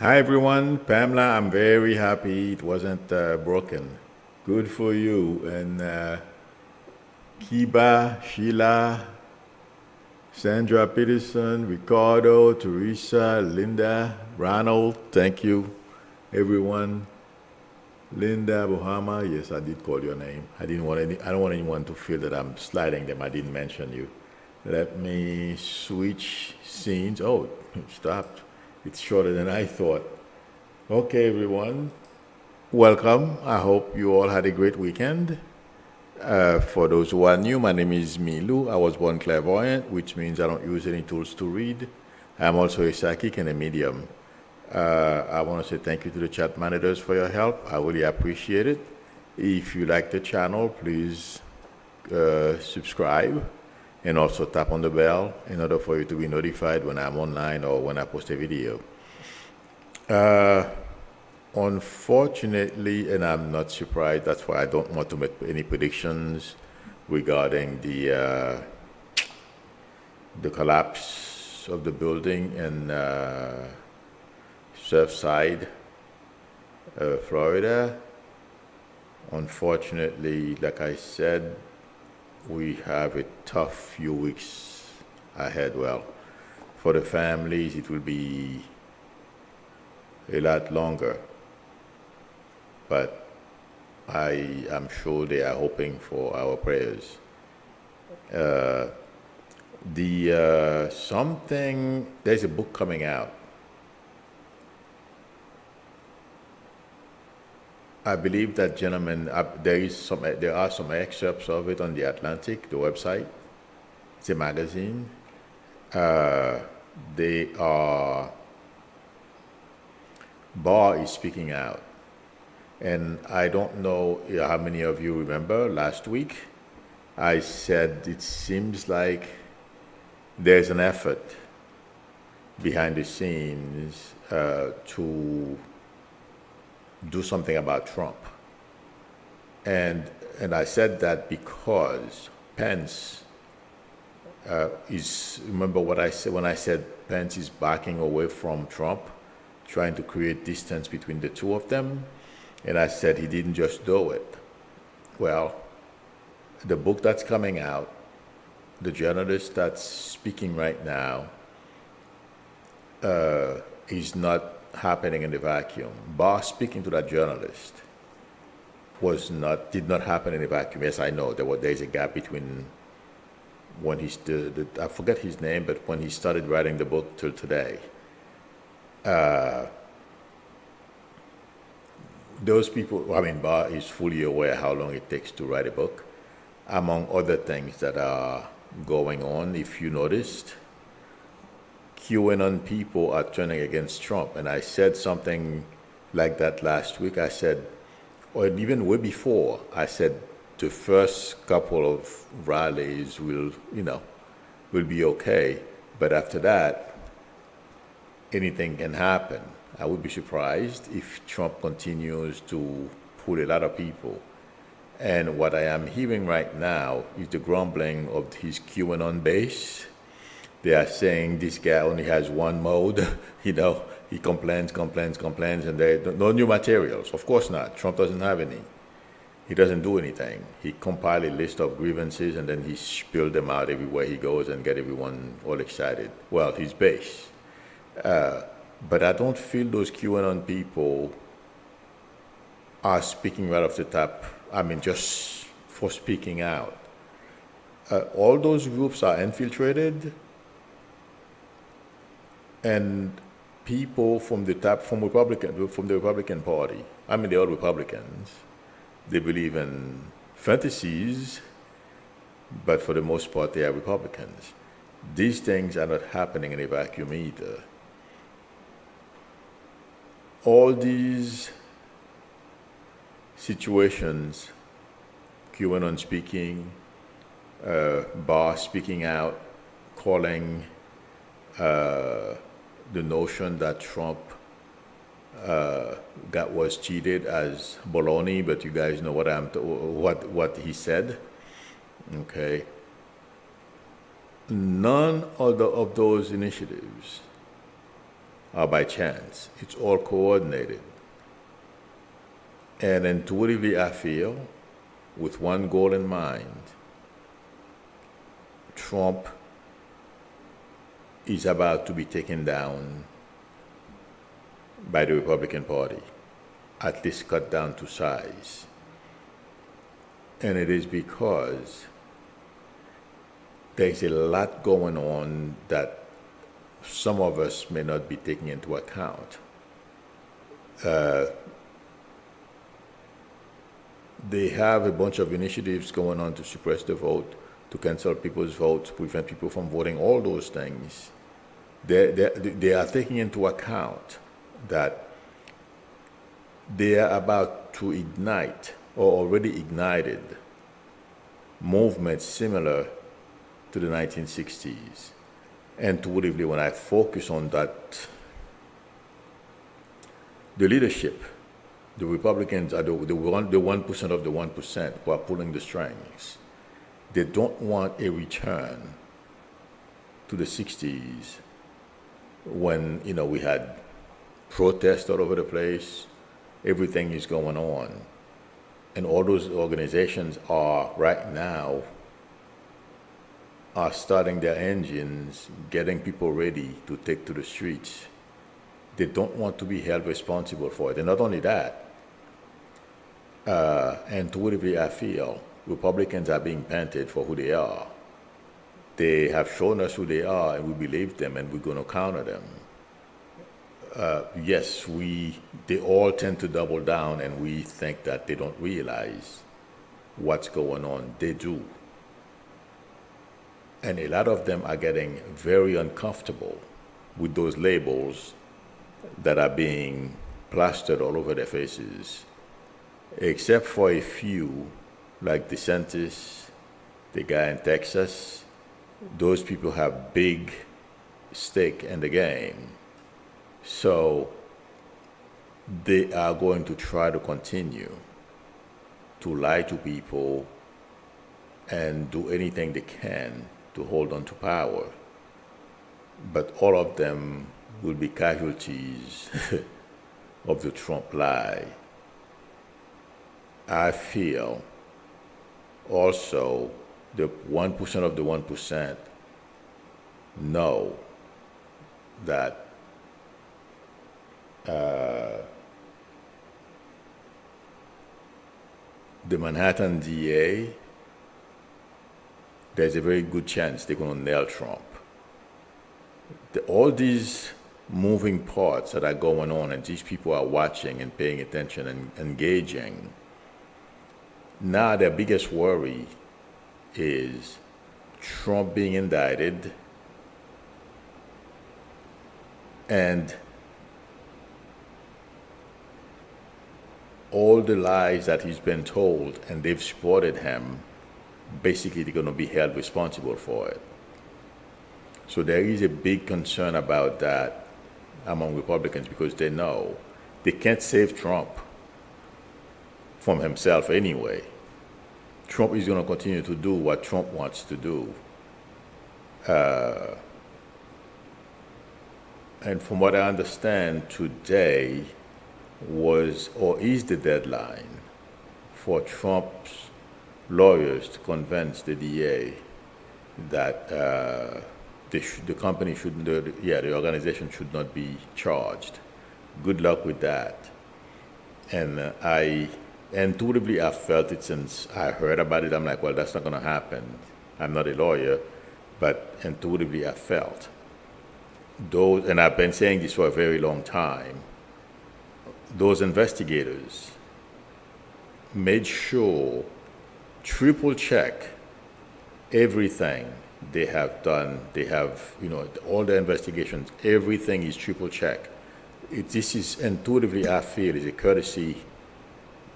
Hi everyone, Pamela. I'm very happy it wasn't broken. Good for you. And Kiba, Sheila, Sandra Peterson, Ricardo, Teresa, Linda, Ronald. Thank you, everyone. Linda, Bohama. Yes, I did call your name. I didn't want any. I don't want anyone to feel that I'm sliding them. I didn't mention you. Let me switch scenes. Oh, it stopped. It's shorter than I thought. Okay, everyone. Welcome. I hope you all had a great weekend. For those who are new, my name is Milu. I was born clairvoyant, which means I don't use any tools to read. I'm also a psychic and a medium. I want to say thank you to the chat managers for your help. I really appreciate it. If you like the channel, please subscribe and also tap on the bell in order for you to be notified when I'm online or when I post a video. Unfortunately, and I'm not surprised, that's why I don't want to make any predictions regarding the collapse of the building in Surfside, Florida. Unfortunately, like I said, we have a tough few weeks ahead. Well, for the families, it will be a lot longer. But I am sure they are hoping for our prayers. There's a book coming out. I believe that gentleman, there are some excerpts of it on the Atlantic, the website. It's a magazine. They are, Barr is speaking out. And I don't know how many of you remember last week, I said it seems like there's an effort behind the scenes to do something about Trump. And I said that because Pence remember what I said when I said Pence is backing away from Trump, trying to create distance between the two of them? And I said he didn't just do it. Well, the book that's coming out, the journalist that's speaking right now, is not happening in a vacuum. Barr speaking to that journalist did not happen in a vacuum. Yes, I know there's a gap between when I forget his name, but when he started writing the book till today. Those people, I mean, Barr is fully aware how long it takes to write a book, among other things that are going on. If you noticed, QAnon people are turning against Trump. And I said something like that last week. I said, or even way before, I said the first couple of rallies will be okay. But after that, anything can happen. I would be surprised if Trump continues to pull a lot of people. And what I am hearing right now is the grumbling of his QAnon base. They are saying this guy only has one mode. He complains, and there no new materials. Of course not. Trump doesn't have any. He doesn't do anything. He compiled a list of grievances and then he spilled them out everywhere he goes and get everyone all excited. Well, his base. But I don't feel those QAnon people are speaking right off the top. I mean, just for speaking out. All those groups are infiltrated, and people from the Republican Party. I mean, they're all Republicans. They believe in fantasies, but for the most part, they are Republicans. These things are not happening in a vacuum either. All these situations, QAnon speaking, Barr speaking out, calling the notion that Trump was cheated as baloney, but you guys know what he said. Okay. None of those initiatives or by chance. It's all coordinated. And intuitively, I feel, with one goal in mind, Trump is about to be taken down by the Republican Party, at least cut down to size. And it is because there's a lot going on that some of us may not be taking into account. They have a bunch of initiatives going on to suppress the vote, to cancel people's votes, prevent people from voting, all those things. They are taking into account that they are about to ignite, or already ignited, movements similar to the 1960s. Intuitively, when I focus on that, the leadership, the Republicans are the 1% of the 1% who are pulling the strings. They don't want a return to the 60s when, we had protests all over the place, everything is going on. And all those organizations are right now are starting their engines, getting people ready to take to the streets. They don't want to be held responsible for it. And not only that, intuitively I feel Republicans are being painted for who they are. They have shown us who they are, and we believe them, and we're going to counter them. Yes, they all tend to double down, and we think that they don't realize what's going on. They do. And a lot of them are getting very uncomfortable with those labels that are being plastered all over their faces, except for a few, like DeSantis, the guy in Texas. Those people have big stake in the game. So they are going to try to continue to lie to people and do anything they can to hold on to power. But all of them will be casualties of the Trump lie. I feel also the 1% of the 1% know that the Manhattan DA, there's a very good chance they're going to nail Trump. All these moving parts that are going on, and these people are watching and paying attention and engaging. Now their biggest worry is Trump being indicted and all the lies that he's been told, and they've supported him, basically they're going to be held responsible for it. So there is a big concern about that among Republicans, because they know they can't save Trump from himself anyway. Trump is going to continue to do what Trump wants to do. And from what I understand, today was or is the deadline for Trump's lawyers to convince the DA that the company shouldn't, the organization should not be charged. Good luck with that. And I intuitively have felt it since I heard about it. I'm like, well, that's not going to happen. I'm not a lawyer, but intuitively I felt those, and I've been saying this for a very long time, those investigators made sure, triple check everything they have done. They have, all the investigations, everything is triple check. This is intuitively, I feel, is a courtesy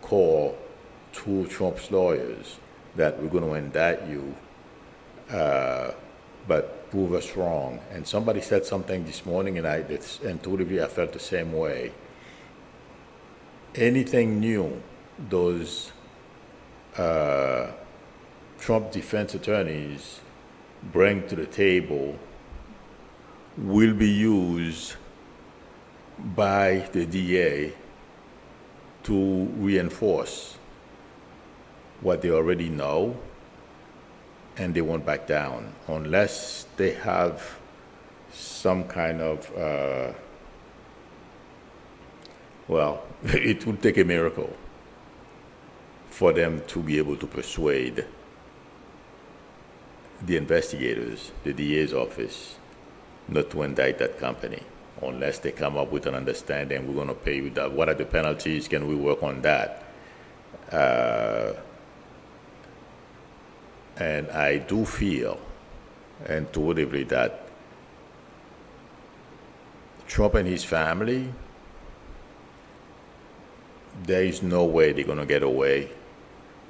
call to Trump's lawyers that we're going to indict you, but prove us wrong. And somebody said something this morning, and intuitively I felt the same way. Anything new those Trump defense attorneys bring to the table will be used by the DA to reinforce what they already know, and they won't back down unless they have some kind of, well, it would take a miracle for them to be able to persuade the investigators, the DA's office, not to indict that company unless they come up with an understanding. We're going to pay you that. What are the penalties? Can we work on that? And I do feel intuitively that Trump and his family, there is no way they're going to get away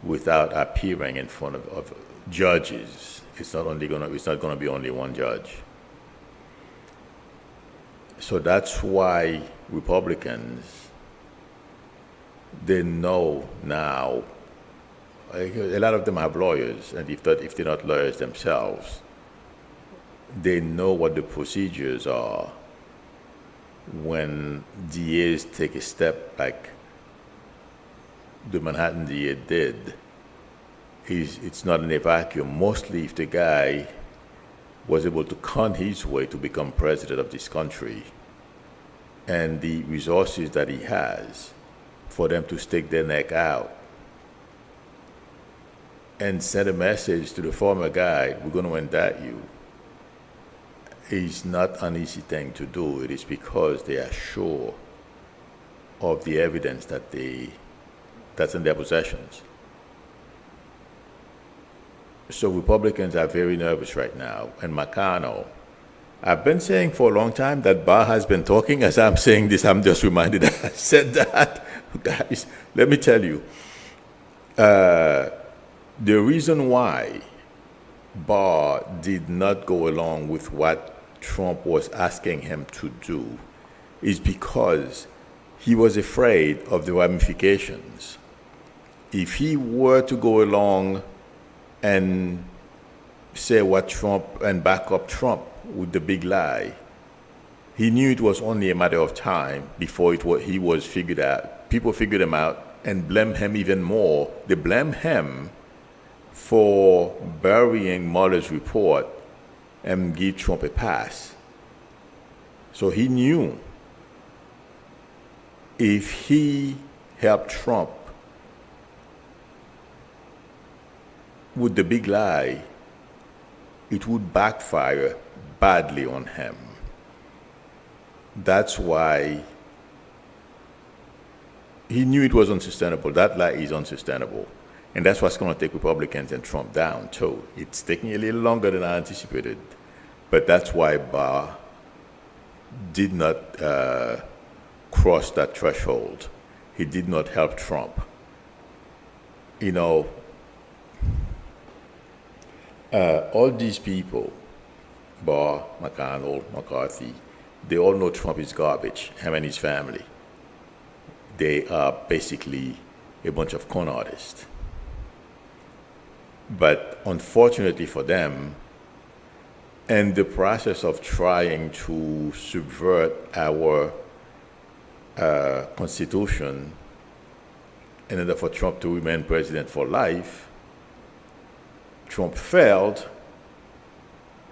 without appearing in front of judges. It's not going to be only one judge. So that's why Republicans, they know now. A lot of them have lawyers, and if they're not lawyers themselves, they know what the procedures are when DAs take a step like the Manhattan DA did. It's not in a vacuum. Mostly if the guy was able to con his way to become president of this country and the resources that he has for them to stick their neck out and send a message to the former guy, we're going to indict you, is not an easy thing to do. It is because they are sure of the evidence that's in their possessions. So Republicans are very nervous right now. And McConnell, I've been saying for a long time that Barr has been talking. As I'm saying this, I'm just reminded that I said that. Guys, let me tell you, the reason why Barr did not go along with what Trump was asking him to do is because he was afraid of the ramifications. If he were to go along and say what Trump and back up Trump with the big lie, he knew it was only a matter of time before he was figured out. People figured him out and blame him even more. They blame him for burying Mueller's report and give Trump a pass. So he knew if he helped Trump with the big lie, it would backfire badly on him. That's why he knew it was unsustainable. That lie is unsustainable. And that's what's going to take Republicans and Trump down, too. It's taking a little longer than I anticipated. But that's why Barr did not cross that threshold. He did not help Trump. You know, all these people, Barr, McConnell, McCarthy, they all know Trump is garbage, him and his family. They are basically a bunch of con artists. But unfortunately for them, in the process of trying to subvert our Constitution in order for Trump to remain president for life, Trump failed.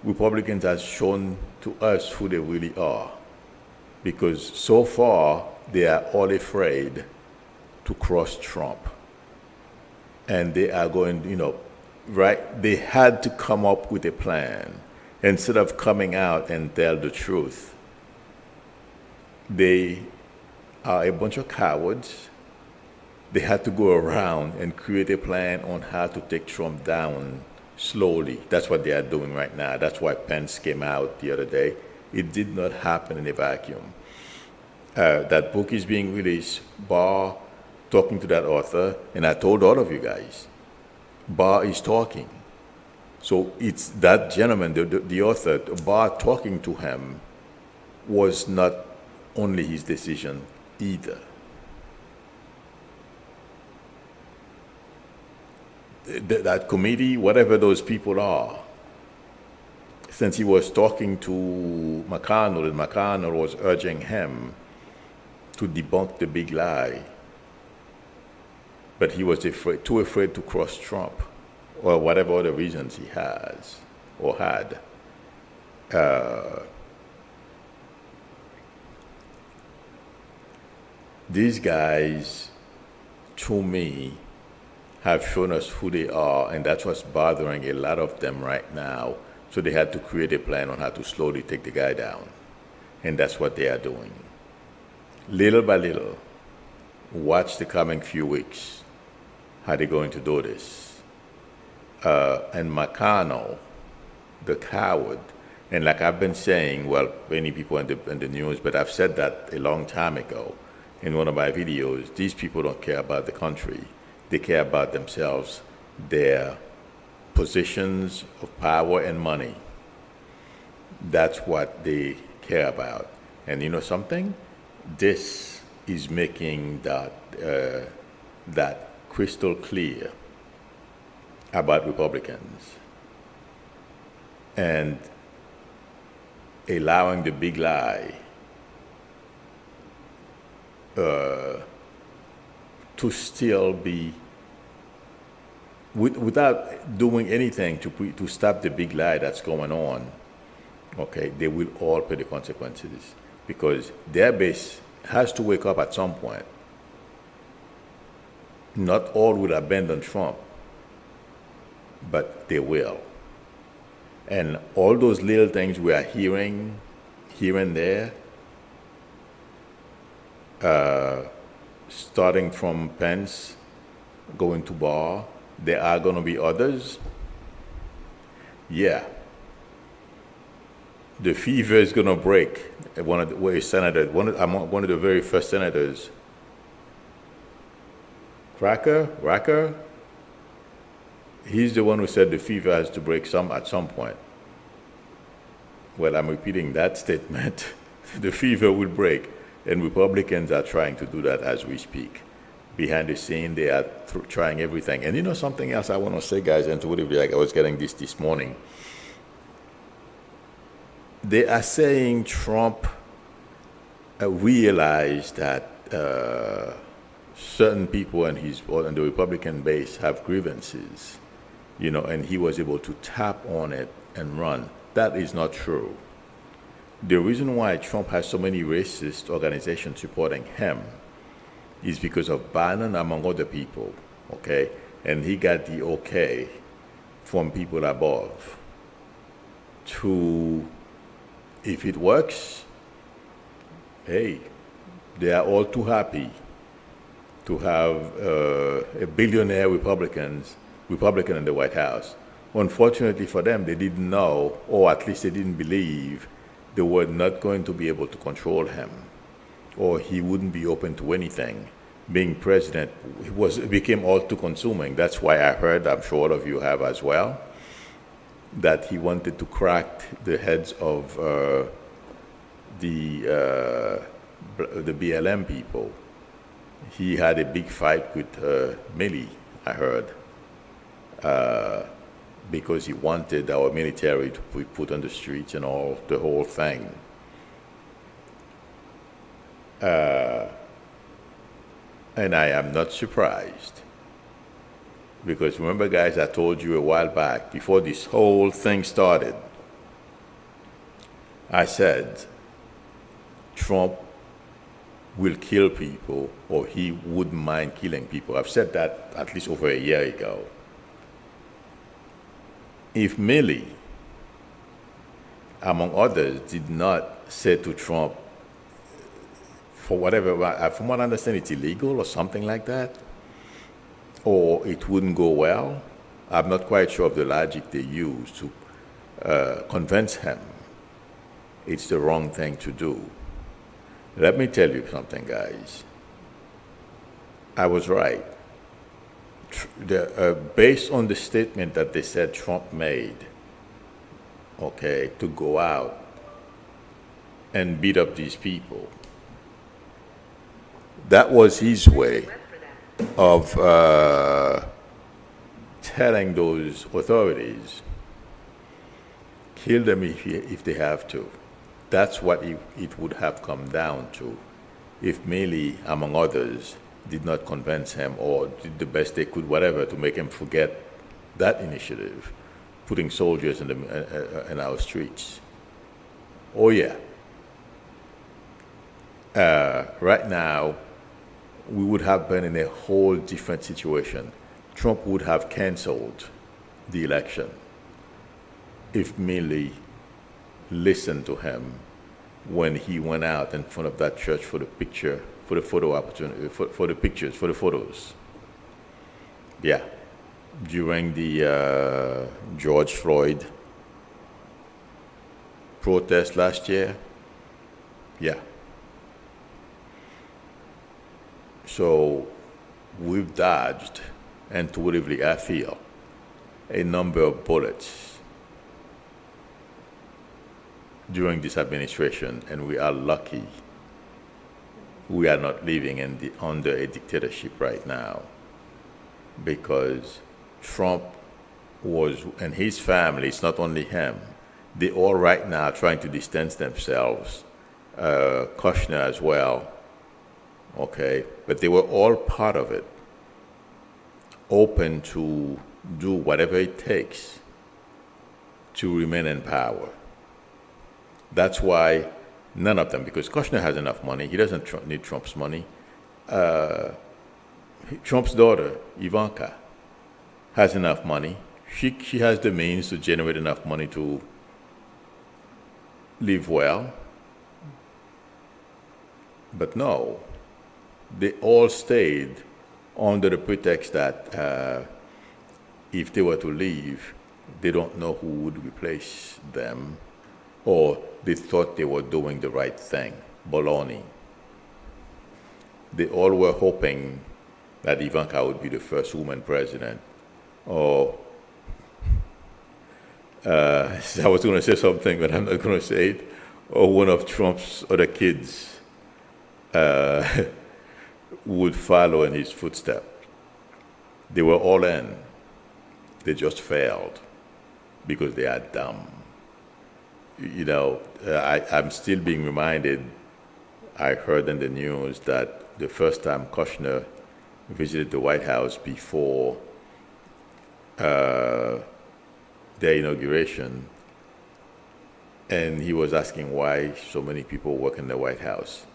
Republicans have shown to us who they really are, because so far they are all afraid to cross Trump. And they are going, right? They had to come up with a plan. Instead of coming out and tell the truth, they are a bunch of cowards. They had to go around and create a plan on how to take Trump down slowly. That's what they are doing right now. That's why Pence came out the other day. It did not happen in a vacuum. That book is being released. Barr talking to that author, and I told all of you guys, Barr is talking. So it's that gentleman, the author, Barr talking to him was not only his decision either. That committee, whatever those people are, since he was talking to McConnell and McConnell was urging him to debunk the big lie, but he was too afraid to cross Trump, or whatever other reasons he has or had. These guys, to me, have shown us who they are, and that's what's bothering a lot of them right now. So they had to create a plan on how to slowly take the guy down, and that's what they are doing. Little by little, watch the coming few weeks, how they're going to do this. And McConnell, the coward, and like I've been saying, well, many people in the news, but I've said that a long time ago in one of my videos, these people don't care about the country. They care about themselves, their positions of power and money. That's what they care about. And you know something? This is making that crystal clear about Republicans and allowing the big lie to still be, without doing anything to stop the big lie that's going on. Okay, they will all pay the consequences because their base has to wake up at some point. Not all will abandon Trump, but they will. And all those little things we are hearing here and there, starting from Pence, going to Barr, there are going to be others. Yeah. The fever is going to break. One of the very first senators, Racker, he's the one who said the fever has to break at some point. Well, I'm repeating that statement. The fever will break, and Republicans are trying to do that as we speak. Behind the scene, they are trying everything. And you know something else I want to say, guys, intuitively, like I was getting this morning. They are saying Trump realized that certain people in the Republican base have grievances, and he was able to tap on it and run. That is not true. The reason why Trump has so many racist organizations supporting him is because of Biden, among other people, okay? And he got the okay from people above to, if it works, hey, they are all too happy to have a billionaire Republican in the White House. Unfortunately for them, they didn't know, or at least they didn't believe, they were not going to be able to control him, or he wouldn't be open to anything. Being president became all too consuming. That's why I heard, I'm sure all of you have as well, that he wanted to crack the heads of the BLM people. He had a big fight with Milley, I heard, because he wanted our military to be put on the streets and the whole thing. And I am not surprised. Because remember, guys, I told you a while back, before this whole thing started, I said Trump will kill people, or he wouldn't mind killing people. I've said that at least over a year ago. If Milley, among others, did not say to Trump, for whatever, from what I understand, it's illegal or something like that, or it wouldn't go well, I'm not quite sure of the logic they use to convince him it's the wrong thing to do. Let me tell you something, guys. I was right. Based on the statement that they said Trump made, okay, to go out and beat up these people, that was his way of telling those authorities, kill them if they have to. That's what it would have come down to if Milley, among others, did not convince him or did the best they could, whatever, to make him forget that initiative, putting soldiers in our streets. Oh yeah. Right now, we would have been in a whole different situation. Trump would have canceled the election if Milley listened to him when he went out in front of that church for the picture, for the photo opportunity, for the pictures, for the photos. Yeah. During the George Floyd protest last year. Yeah. So we've dodged, intuitively, I feel, a number of bullets during this administration, and we are lucky we are not living under a dictatorship right now, because Trump and his family, it's not only him, they all right now trying to distance themselves, Kushner as well, okay, but they were all part of it, open to do whatever it takes to remain in power. That's why none of them, because Kushner has enough money, he doesn't need Trump's money. Trump's daughter, Ivanka, has enough money. She has the means to generate enough money to live well. But no, they all stayed under the pretext that if they were to leave, they don't know who would replace them, or they thought they were doing the right thing. Baloney. They all were hoping that Ivanka would be the first woman president. Or, I was going to say something, but I'm not going to say it. Or one of Trump's other kids would follow in his footsteps. They were all in. They just failed because they are dumb. You know, I'm still being reminded, I heard in the news that the first time Kushner visited the White House before their inauguration, and he was asking why so many people work in the White House.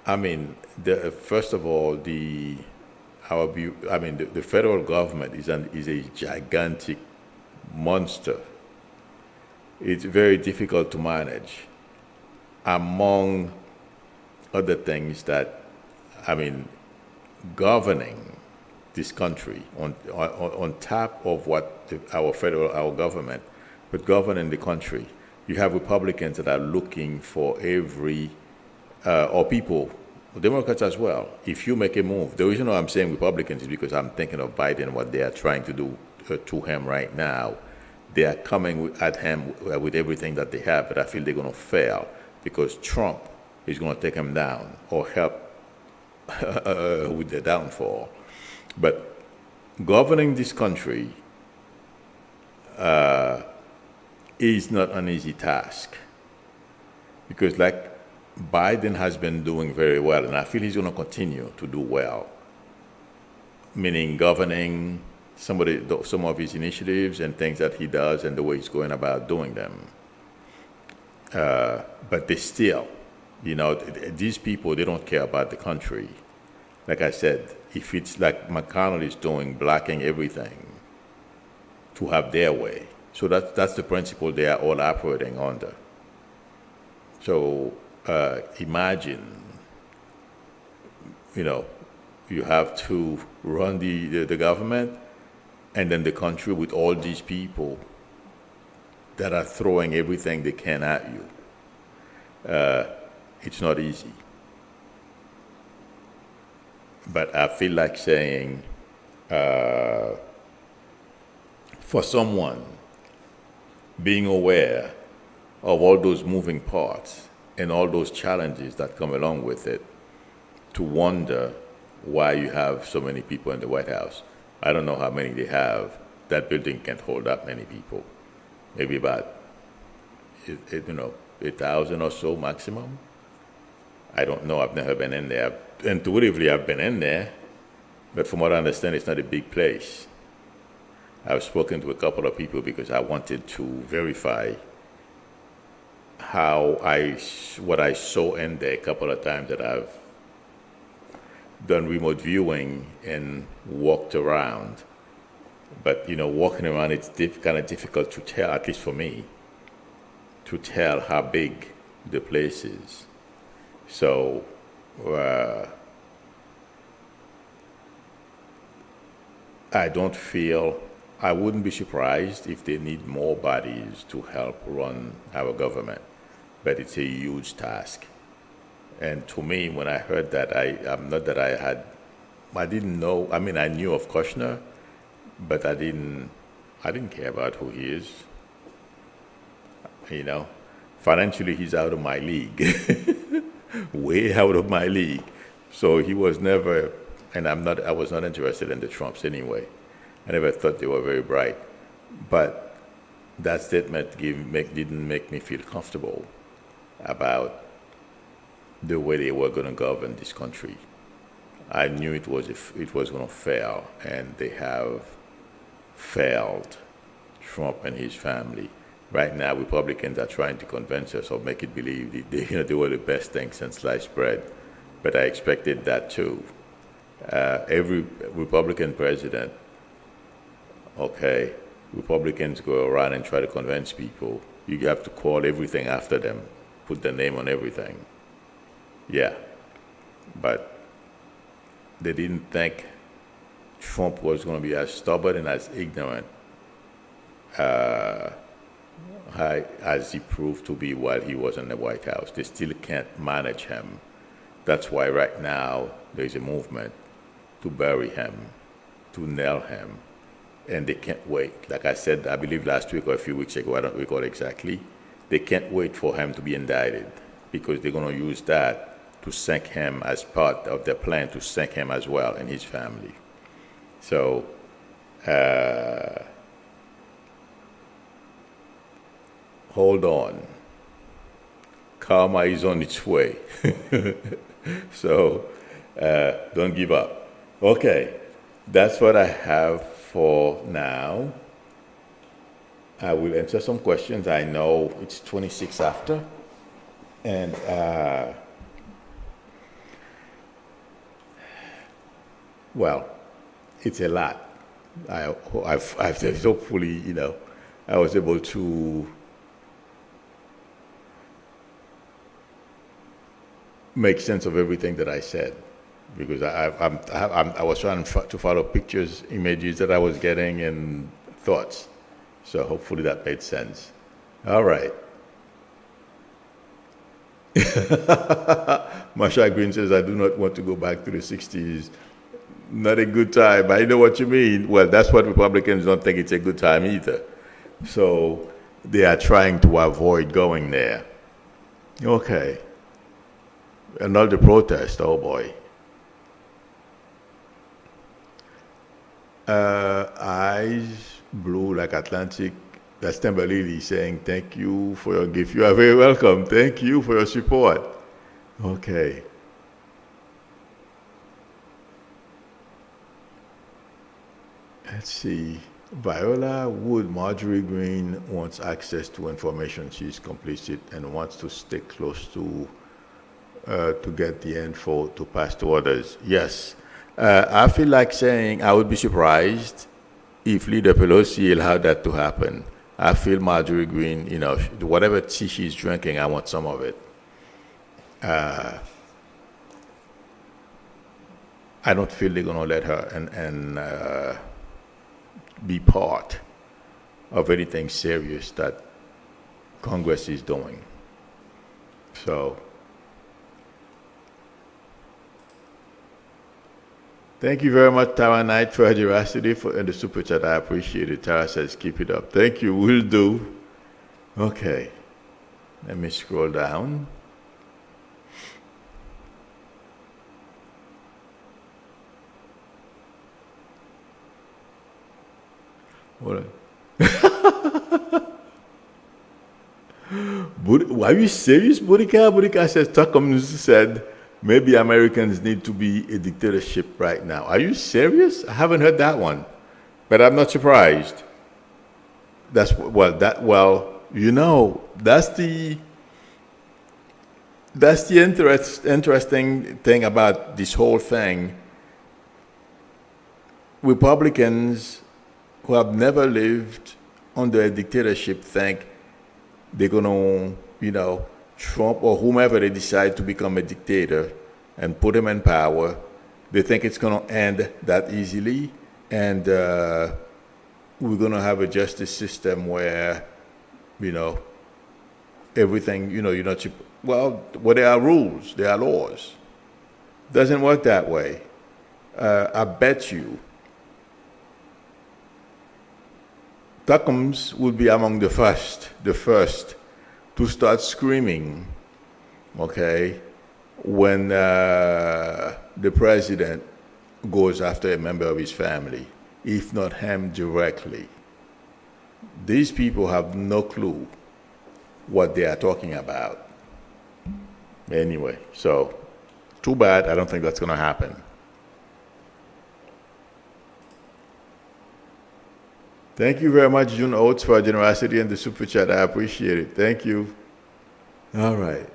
I mean, first of all, the federal government is a gigantic monster. It's very difficult to manage. Among other things governing this country on top of what our government, but governing the country, you have Republicans that are looking for or people, Democrats as well. If you make a move, the reason why I'm saying Republicans is because I'm thinking of Biden, what they are trying to do to him right now. They are coming at him with everything that they have, but I feel they're going to fail because Trump is going to take him down or help with their downfall. But governing this country is not an easy task, because like Biden has been doing very well, and I feel he's going to continue to do well, meaning governing some of his initiatives and things that he does and the way he's going about doing them. But they still, these people, they don't care about the country. Like I said, if it's like McConnell is doing, blocking everything to have their way. So that's the principle they are all operating under. So imagine, you have to run the government, and then the country with all these people that are throwing everything they can at you. It's not easy. But I feel like saying, for someone being aware of all those moving parts and all those challenges that come along with it, to wonder why you have so many people in the White House. I don't know how many they have. That building can't hold that many people. Maybe about 1,000 or so maximum. I don't know. I've never been in there. Intuitively, I've been in there, but from what I understand, it's not a big place. I've spoken to a couple of people because I wanted to verify what I saw in there a couple of times that I've done remote viewing and walked around. But walking around, it's kind of difficult to tell, at least for me, to tell how big the place is. So I wouldn't be surprised if they need more bodies to help run our government, but it's a huge task. And to me, when I heard that, I didn't know. I mean, I knew of Kushner, but I didn't care about who he is. Financially, he's out of my league, way out of my league. So he was never, and I was not interested in the Trumps anyway. I never thought they were very bright. But that statement didn't make me feel comfortable about the way they were going to govern this country. I knew it was going to fail, and they have failed Trump and his family. Right now, Republicans are trying to convince us or make it believe they were the best thing since sliced bread. But I expected that too. Every Republican president, okay, Republicans go around and try to convince people. You have to call everything after them, put their name on everything. Yeah, but they didn't think Trump was going to be as stubborn and as ignorant as he proved to be while he was in the White House. They still can't manage him. That's why right now there's a movement to bury him, to nail him, and they can't wait. Like I said, I believe last week or a few weeks ago, I don't recall exactly, they can't wait for him to be indicted because they're going to use that to sink him as part of their plan to sink him as well and his family. So, hold on. Karma is on its way. So, don't give up. Okay, that's what I have for now. I will answer some questions. I know it's 26 after. And well, it's a lot. Hopefully, I was able to make sense of everything that I said, because I was trying to follow pictures, images that I was getting, and thoughts. So hopefully that made sense. All right. Masha Green says, I do not want to go back to the 60s. Not a good time. I know what you mean. Well, that's what Republicans don't think it's a good time either. So they are trying to avoid going there. Okay. Another protest, oh boy. Eyes blue like Atlantic. That's Timberlily saying, thank you for your gift. You are very welcome. Thank you for your support. Okay. Let's see. Viola Wood, Marjorie Green wants access to information. She's complicit and wants to stay close to get the info to pass to others. Yes. I feel like saying I would be surprised if Leader Pelosi allowed that to happen. I feel Marjorie Green, whatever tea she's drinking, I want some of it. I don't feel they're going to let her and be part of anything serious that Congress is doing. So, thank you very much, Tara Knight, for your generosity and the super chat. I appreciate it. Tara says, keep it up. Thank you. Will do. Okay. Let me scroll down. Hold on. Are you serious, Boudica? Boudica says, Tuckums said, maybe Americans need to be a dictatorship right now. Are you serious? I haven't heard that one, but I'm not surprised. That's that's the interesting thing about this whole thing. Republicans who have never lived under a dictatorship think they're gonna, Trump or whomever they decide to become a dictator and put him in power, they think it's gonna end that easily, and we're gonna have a justice system where, everything, well, there are rules, there are laws. Doesn't work that way. I bet you Tuckums will be among the first to start screaming, okay, when the president goes after a member of his family, if not him directly. These people have no clue what they are talking about. Anyway, so too bad. I don't think that's going to happen. Thank you very much, June Oates, for your generosity and the super chat. I appreciate it. Thank you. All right.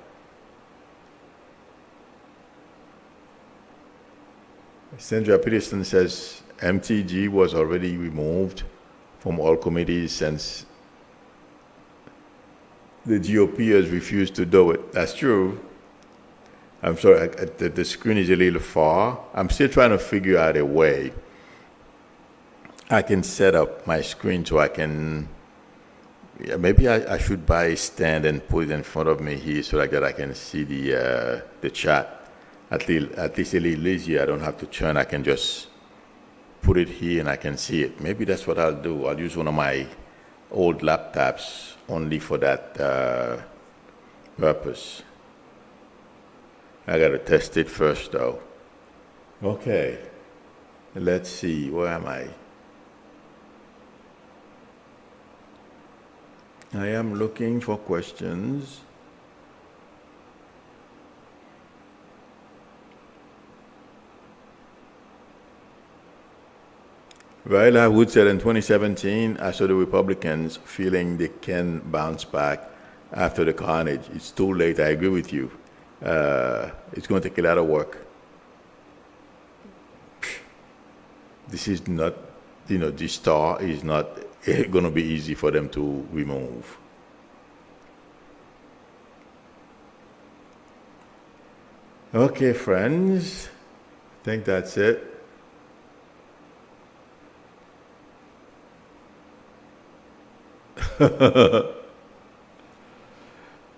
Sandra Peterson says MTG was already removed from all committees since the GOP has refused to do it. That's true. I'm sorry, the screen is a little far. I'm still trying to figure out a way I can set up my screen so I can, maybe I should buy a stand and put it in front of me here so that I can see the chat. At least a little easier. I don't have to turn. I can just put it here and I can see it. Maybe that's what I'll do. I'll use one of my old laptops only for that purpose. I gotta test it first though. Okay, let's see, where am I? I am looking for questions. Raila Wood said in 2017, I saw the Republicans feeling they can bounce back after the carnage. It's too late. I agree with you. It's going to take a lot of work. This is not, this star is not going to be easy for them to remove. Okay, friends. I think that's it.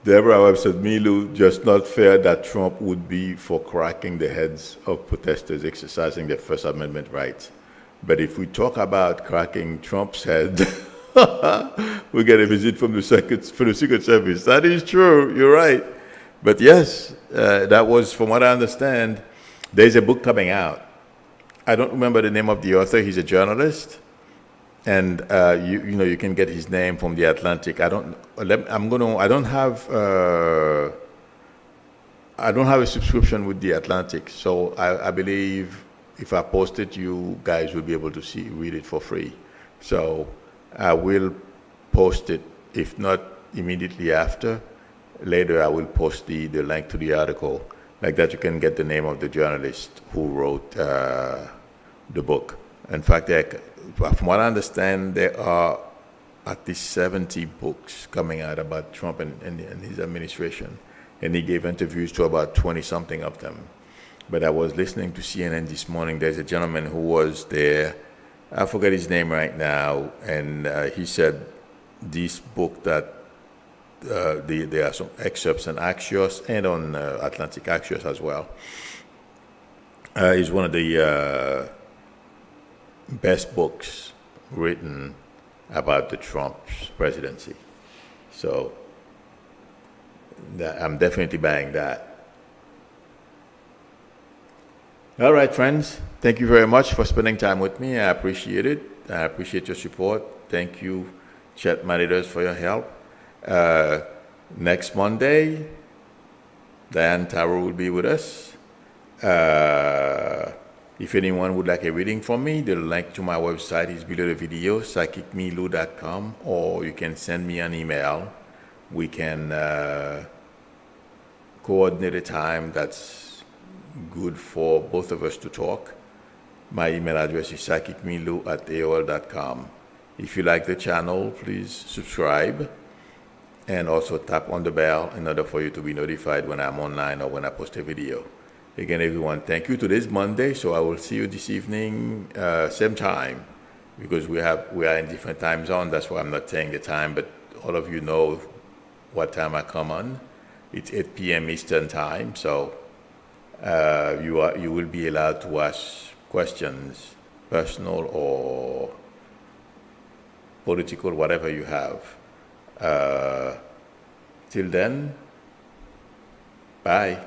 Deborah Webb said, Milu, just not fair that Trump would be for cracking the heads of protesters exercising their First Amendment rights. But if we talk about cracking Trump's head, we get a visit from the Secret Service. That is true. You're right. But yes, that was, from what I understand, there's a book coming out. I don't remember the name of the author. He's a journalist. And you can get his name from the Atlantic. I don't have a subscription with the Atlantic, so I believe if I post it, you guys will be able to read it for free. So I will post it, if not immediately after. Later, I will post the link to the article. Like that, you can get the name of the journalist who wrote the book. In fact, from what I understand, there are at least 70 books coming out about Trump and his administration. And he gave interviews to about 20-something of them. But I was listening to CNN this morning. There's a gentleman who was there. I forget his name right now. And he said this book that there are some excerpts on Axios and on Atlantic Axios as well. Is one of the best books written about the Trump's presidency. So I'm definitely buying that. All right, friends. Thank you very much for spending time with me. I appreciate it. I appreciate your support. Thank you, chat monitors, for your help. Next Monday, Diane Taro will be with us. If anyone would like a reading from me, the link to my website is below the video, psychicmelu.com, or you can send me an email. We can coordinate a time that's good for both of us to talk. My email address is psychicmelu@aol.com. If you like the channel, please subscribe and also tap on the bell in order for you to be notified when I'm online or when I post a video. Again, everyone, thank you. Today's Monday, so I will see you this evening, same time, because we are in different time zones. That's why I'm not saying the time, but all of you know what time I come on. It's 8 p.m. Eastern time, so you will be allowed to ask questions, personal or political, whatever you have. Till then, bye.